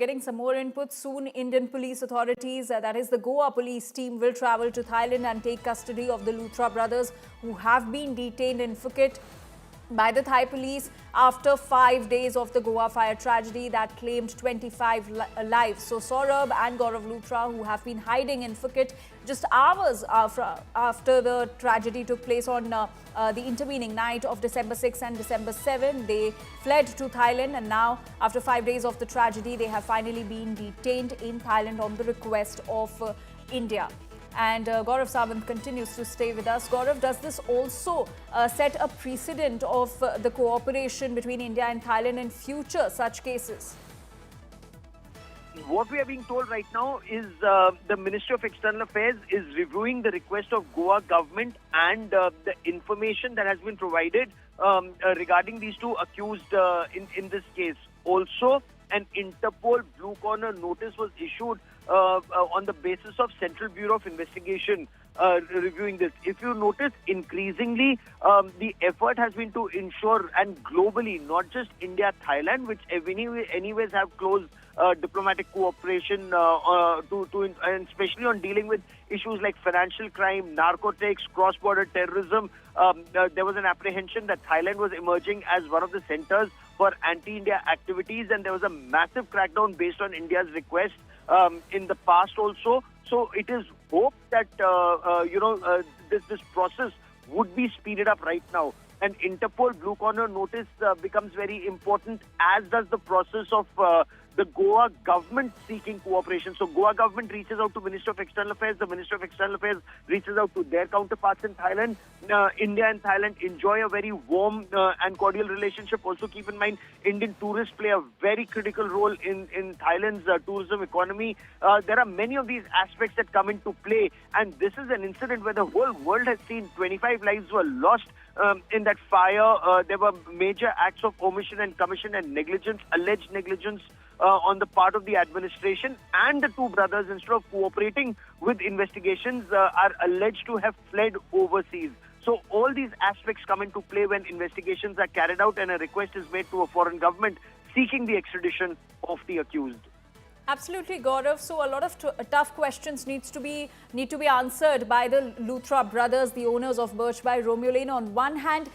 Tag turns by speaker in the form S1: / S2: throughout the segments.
S1: getting some more input. Soon, Indian police authorities, that is the Goa police team, will travel to Thailand and take custody of the Luthra brothers who have been detained in Phuket by the Thai police after 5 days of the Goa fire tragedy that claimed 25 lives. So Saurabh and Gaurav Luthra, who have been hiding in Phuket just hours after the tragedy took place on the intervening night of December 6 and December 7, they fled to Thailand, and now after 5 days of the tragedy, they have finally been detained in Thailand on the request of India. And Gaurav Savant continues to stay with us. Gaurav, does this also set a precedent of the cooperation between India and Thailand in future such cases?
S2: What we are being told right now is the Ministry of External Affairs is reviewing the request of Goa government and the information that has been provided regarding these two accused in this case. Also, an Interpol Blue Corner notice was issued on the basis of Central Bureau of Investigation reviewing this. If you notice, increasingly the effort has been to ensure, and globally, not just India, Thailand, which anyways have close diplomatic cooperation and especially on dealing with issues like financial crime, narcotics, cross-border terrorism. There was an apprehension that Thailand was emerging as one of the centers for anti-India activities, and there was a massive crackdown based on India's request in the past also. So it is hoped that this process would be speeded up right now. An Interpol Blue Corner notice becomes very important, as does the process of the Goa government seeking cooperation. So Goa government reaches out to Minister of External Affairs. The Minister of External Affairs reaches out to their counterparts in Thailand. India and Thailand enjoy a very warm and cordial relationship. Also keep in mind, Indian tourists play a very critical role in Thailand's tourism economy. There are many of these aspects that come into play, and this is an incident where the whole world has seen 25 lives were lost in that fire. There were major acts of omission and commission and negligence, alleged negligence on the part of the administration, and the two brothers, instead of cooperating with investigations, are alleged to have fled overseas. So all these aspects come into play when investigations are carried out and a request is made to a foreign government seeking the extradition of the accused.
S1: Absolutely, Gaurav. So a lot of tough questions need to be answered by the Luthra brothers, the owners of Birch by Romeo Lane. On one hand,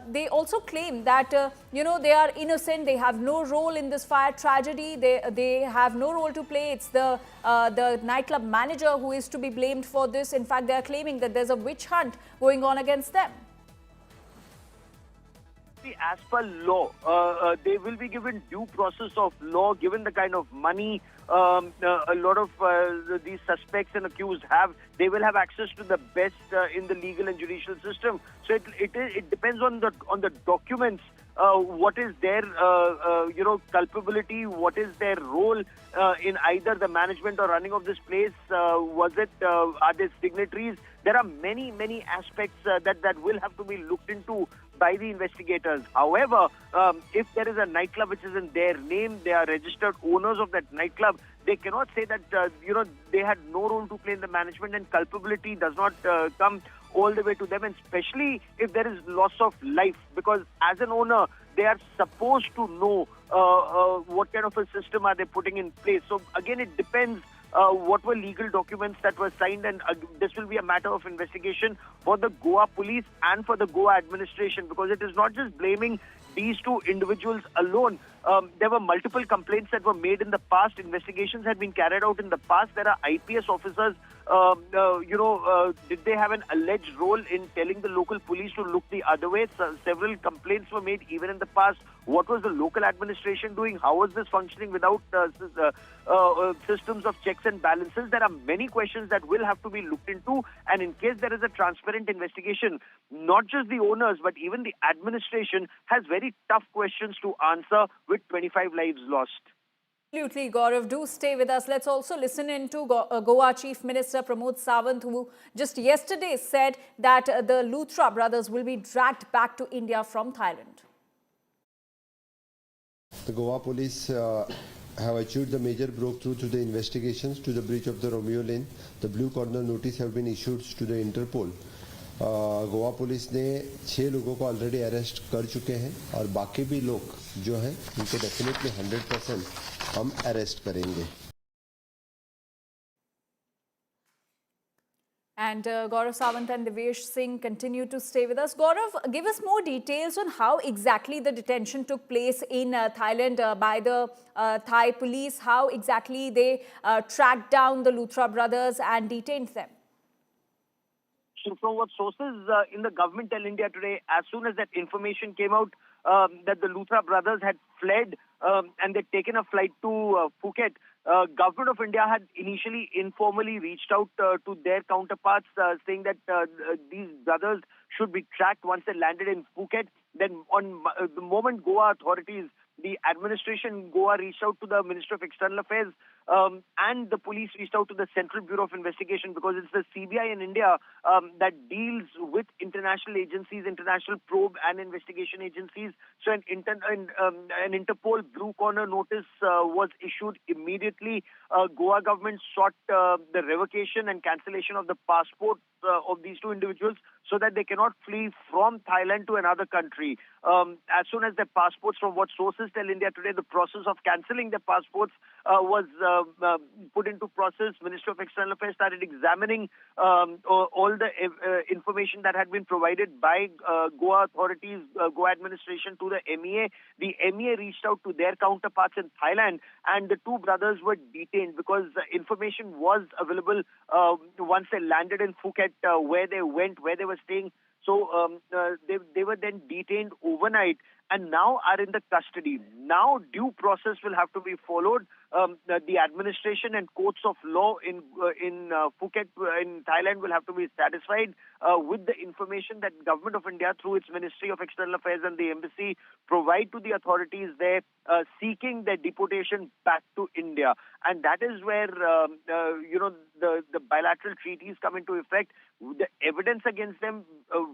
S1: they also claim that they are innocent. They have no role in this fire tragedy. They have no role to play. It's the nightclub manager who is to be blamed for this. In fact, they are claiming that there's a witch hunt going on against them.
S2: As per law, they will be given due process of law, given the kind of money a lot of these suspects and accused have. They will have access to the best in the legal and judicial system. So it depends on the documents. What is their culpability? What is their role in either the management or running of this place? Are they signatories? There are many aspects that will have to be looked into by the investigators. However, if there is a nightclub which is in their name, they are registered owners of that nightclub, they cannot say that they had no role to play in the management, and culpability does not come all the way to them, and especially if there is loss of life, because as an owner, they are supposed to know what kind of a system are they putting in place. So again, it depends what were legal documents that were signed, and this will be a matter of investigation for the Goa police and for the Goa administration, because it is not just blaming these two individuals alone. There were multiple complaints that were made in the past. Investigations had been carried out in the past. There are IPS officers. Did they have an alleged role in telling the local police to look the other way? Several complaints were made even in the past. What was the local administration doing? How was this functioning without systems of checks and balances? There are many questions that will have to be looked into, and in case there is a transparent investigation, not just the owners but even the administration has very tough questions to answer with 25 lives lost.
S1: Absolutely, Gaurav. Do stay with us. Let's also listen in to Goa Chief Minister Pramod Sawant, who just yesterday said that the Luthra brothers will be dragged back to India from Thailand.
S3: The Goa police have achieved the major breakthrough through the investigations to the breach of the Romeo Lane. The Blue Corner notice have been issued to the Interpol. Goa police ने 6 लोगों को already arrest कर चुके हैं और बाकी भी लोग जो हैं उनको डेफिनेटली 100% हम अरेस्ट करेंगे.
S1: And Gaurav Sawant and Devesh Singh continue to stay with us. Gaurav, give us more details on how exactly the detention took place in Thailand by the Thai police, how exactly they tracked down the Luthra brothers and detained them.
S2: So from what sources in the government tell India today, as soon as that information came out that the Luthra brothers had fled and they'd taken a flight to Phuket, government of India had initially informally reached out to their counterparts saying that these brothers should be tracked once they landed in Phuket. Then on the moment Goa authorities, the administration in Goa reached out to the Ministry of External Affairs and the police reached out to the Central Bureau of Investigation, because it's the CBI in India that deals with international agencies, international probe and investigation agencies. So an Interpol blue corner notice was issued immediately. Goa government sought the revocation and cancellation of the passport of these two individuals so that they cannot flee from Thailand to another country. As soon as their passports, from what sources tell India today, the process of cancelling their passports was put into process. Ministry of External Affairs started examining all the information that had been provided by Goa authorities, Goa administration to the MEA. The MEA reached out to their counterparts in Thailand, and the two brothers were detained because information was available once they landed in Phuket, where they went, where they were staying. So they were then detained overnight and now are in the custody. Now due process will have to be followed. The administration and courts of law in Phuket, in Thailand, will have to be satisfied with the information that Government of India, through its Ministry of External Affairs and the embassy, provide to the authorities there, seeking their deportation back to India. And that is where the bilateral treaties come into effect. The evidence against them,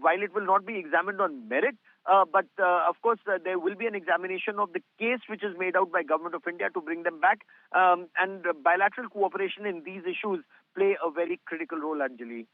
S2: while it will not be examined on merit, but of course there will be an examination of the case which is made out by Government of India to bring them back, and bilateral cooperation in these issues play a very critical role, Anjali.